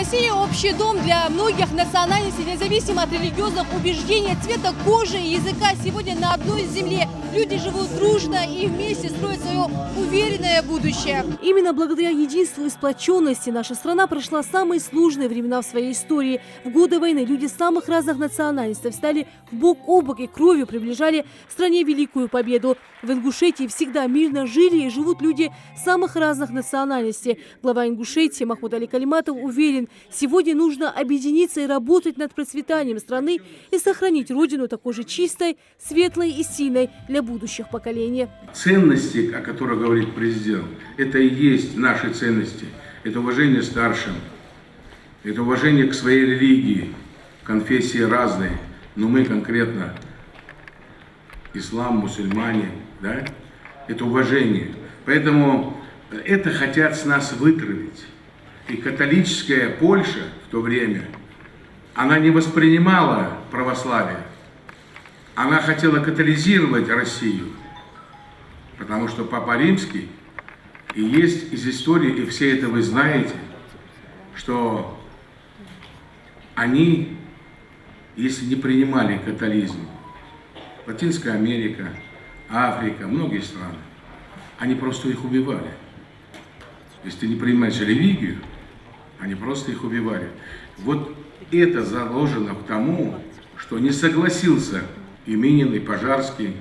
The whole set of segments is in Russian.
Россия – общий дом для многих национальностей, независимо от религиозных убеждений, цвета кожи и языка. Сегодня на одной земле люди живут дружно и вместе строят свое уверенное будущее. Именно благодаря единству и сплоченности наша страна прошла самые сложные времена в своей истории. В годы войны люди самых разных национальностей встали бок о бок и кровью приближали стране великую победу. В Ингушетии всегда мирно жили и живут люди самых разных национальностей. Глава Ингушетии Махмуд Али Калиматов уверен, сегодня нужно объединиться и работать над процветанием страны и сохранить родину такой же чистой, светлой и сильной для будущих поколений. Ценности, о которых говорит президент, это и есть наши ценности. Это уважение к старшим, это уважение к своей религии, конфессии разные, но мы конкретно ислам, мусульмане, да? Это уважение. Поэтому это хотят с нас вытравить. И католическая Польша в то время, она не воспринимала православие. Она хотела католизировать Россию, потому что Папа Римский, и есть из истории, и все это вы знаете, что они, если не принимали католизм, Латинская Америка, Африка, многие страны, они просто их убивали. Если ты не принимаешь религию, они просто их убивали. Вот это заложено к тому, что не согласился и Минин, и Пожарский,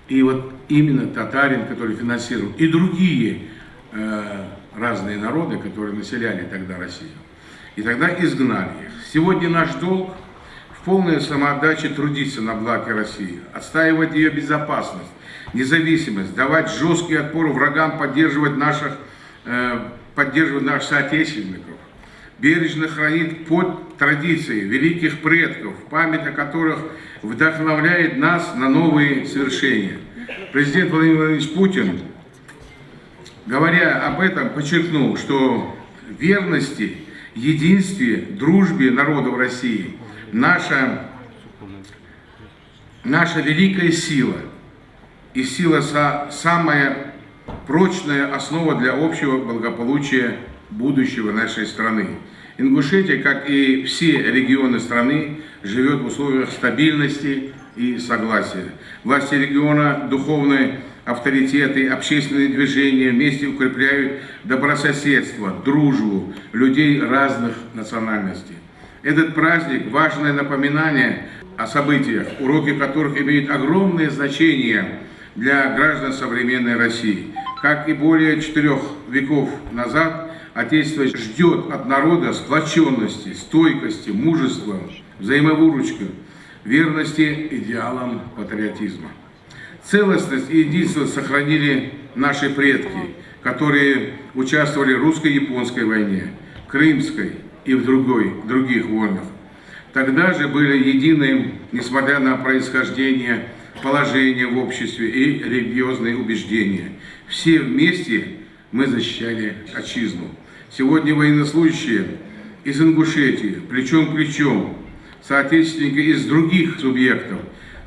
и вот именно татарин, который финансировал, и другие разные народы, которые населяли тогда Россию. И тогда изгнали их. Сегодня наш долг в полной самоотдаче трудиться на благо России, отстаивать ее безопасность, независимость, давать жесткий отпор врагам, поддерживать наших соотечественников, бережно хранить под традиции великих предков, память о которых вдохновляет нас на новые свершения. Президент Владимир Владимирович Путин, говоря об этом, подчеркнул, что верности, единстве, дружбе народов России наша великая сила и сила самая прочная основа для общего благополучия будущего нашей страны. Ингушетия, как и все регионы страны, живет в условиях стабильности и согласия. Власти региона, духовные авторитеты, общественные движения вместе укрепляют добрососедство, дружбу людей разных национальностей. Этот праздник – важное напоминание о событиях, уроки которых имеют огромное значение для граждан современной России. Как и более 4 веков назад, Отечество ждет от народа сплоченности, стойкости, мужества, взаимовыручки, верности идеалам патриотизма. Целостность и единство сохранили наши предки, которые участвовали в русско-японской войне, крымской и в других войнах. Тогда же были едины, несмотря на происхождение, положение в обществе и религиозные убеждения. Все вместе мы защищали отчизну. Сегодня военнослужащие из Ингушетии, плечом к плечу, соотечественники из других субъектов,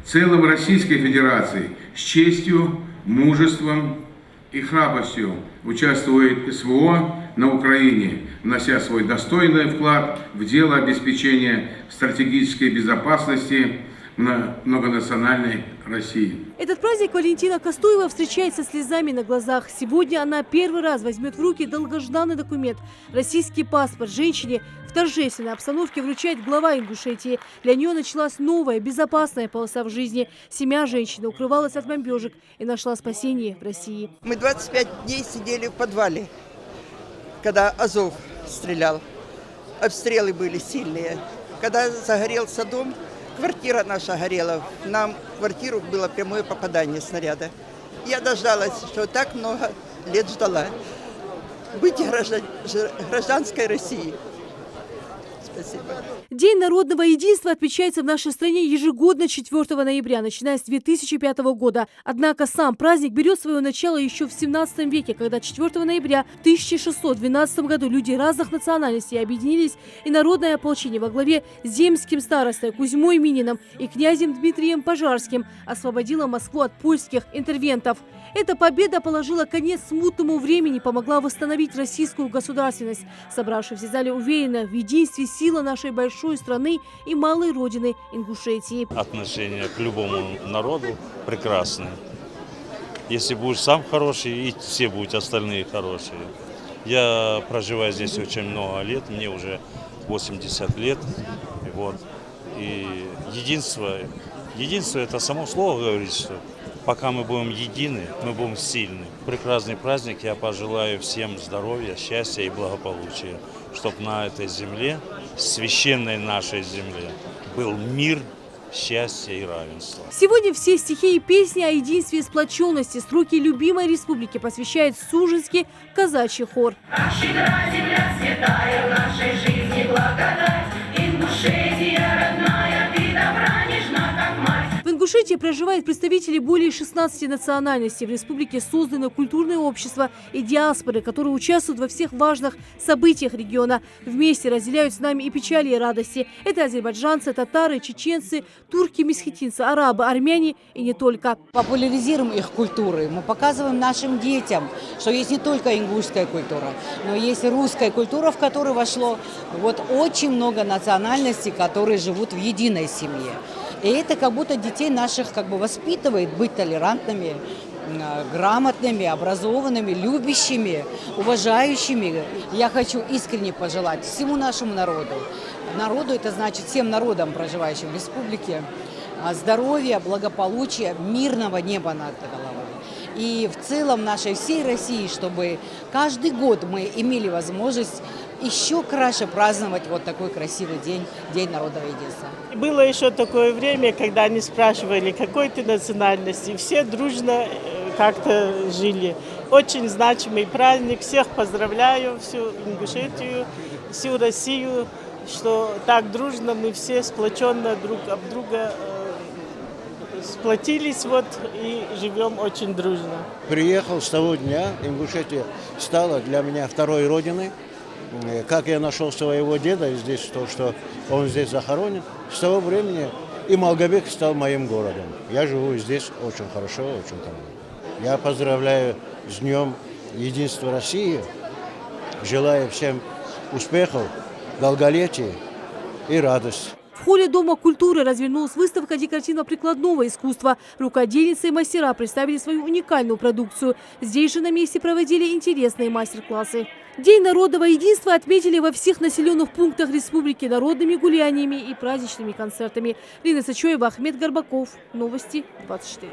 целым Российской Федерации с честью, мужеством и храбростью участвует СВО на Украине, внося свой достойный вклад в дело обеспечения стратегической безопасности многонациональной России. Этот праздник Валентина Кастуева встречает со слезами на глазах. Сегодня она первый раз возьмет в руки долгожданный документ – российский паспорт. Женщине в торжественной обстановке вручает глава Ингушетии. Для нее началась новая, безопасная полоса в жизни. Семья женщины укрывалась от бомбежек и нашла спасение в России. Мы 25 дней сидели в подвале, когда Азов стрелял. Обстрелы были сильные. Когда загорелся дом, квартира наша горела, нам в квартиру было прямое попадание снаряда. Я дождалась, что так много лет ждала. Быть гражданской России. Спасибо. День народного единства отмечается в нашей стране ежегодно 4 ноября, начиная с 2005 года. Однако сам праздник берет свое начало еще в 17 веке, когда 4 ноября в 1612 году люди разных национальностей объединились, и народное ополчение во главе с земским старостой Кузьмой Мининым и князем Дмитрием Пожарским освободило Москву от польских интервентов. Эта победа положила конец смутному времени, помогла восстановить российскую государственность. Собравшиеся в зале уверены в единстве сила нашей большой страны и малой родины Ингушетии. Отношение к любому народу прекрасное. Если будешь сам хороший, и все будут остальные хорошие. Я проживаю здесь очень много лет, мне уже 80 лет. Вот. И единство это само слово говорит, что пока мы будем едины, мы будем сильны. Прекрасный праздник, я пожелаю всем здоровья, счастья и благополучия, чтобы на этой земле, священной нашей земле, был мир, счастье и равенство. Сегодня все стихи и песни о единстве и сплоченности строки любимой республики посвящает Сужинский казачий хор. Щедра земля святая, в нашей жизни благодать, Ингушетия родная, ты добра нежна, как мать. В Ингушетии проживают представители более 16 национальностей. В республике создано культурное общество и диаспоры, которые участвуют во всех важных событиях региона. Вместе разделяют с нами и печали, и радости. Это азербайджанцы, татары, чеченцы, турки, месхетинцы, арабы, армяне и не только. Популяризируем их культуры. Мы показываем нашим детям, что есть не только ингушская культура, но есть русская культура, в которую вошло вот очень много национальностей, которые живут в единой семье. И это как будто детей наших как бы воспитывает быть толерантными, грамотными, образованными, любящими, уважающими. Я хочу искренне пожелать всему нашему народу. Народу, это значит всем народам, проживающим в республике, здоровья, благополучия, мирного неба над головой. И в целом нашей всей России, чтобы каждый год мы имели возможность еще краше праздновать вот такой красивый день, День народного единства. Было еще такое время, когда они спрашивали, какой ты национальности, и все дружно как-то жили. Очень значимый праздник, всех поздравляю, всю Ингушетию, всю Россию, что так дружно мы все сплоченно друг об друга сплотились вот и живем очень дружно. Приехал с того дня, Ингушетия стала для меня второй родиной. Как я нашел своего деда здесь, то, что он здесь захоронен, с того времени и Малгобек стал моим городом. Я живу здесь очень хорошо, очень хорошо. Я поздравляю с Днем Единства России, желаю всем успехов, долголетия и радости. В холле Дома культуры развернулась выставка декоративно-прикладного искусства. Рукодельницы и мастера представили свою уникальную продукцию. Здесь же на месте проводили интересные мастер-классы. День народного единства отметили во всех населенных пунктах республики народными гуляниями и праздничными концертами. Лина Сачоева, Ахмед Горбаков. Новости 24.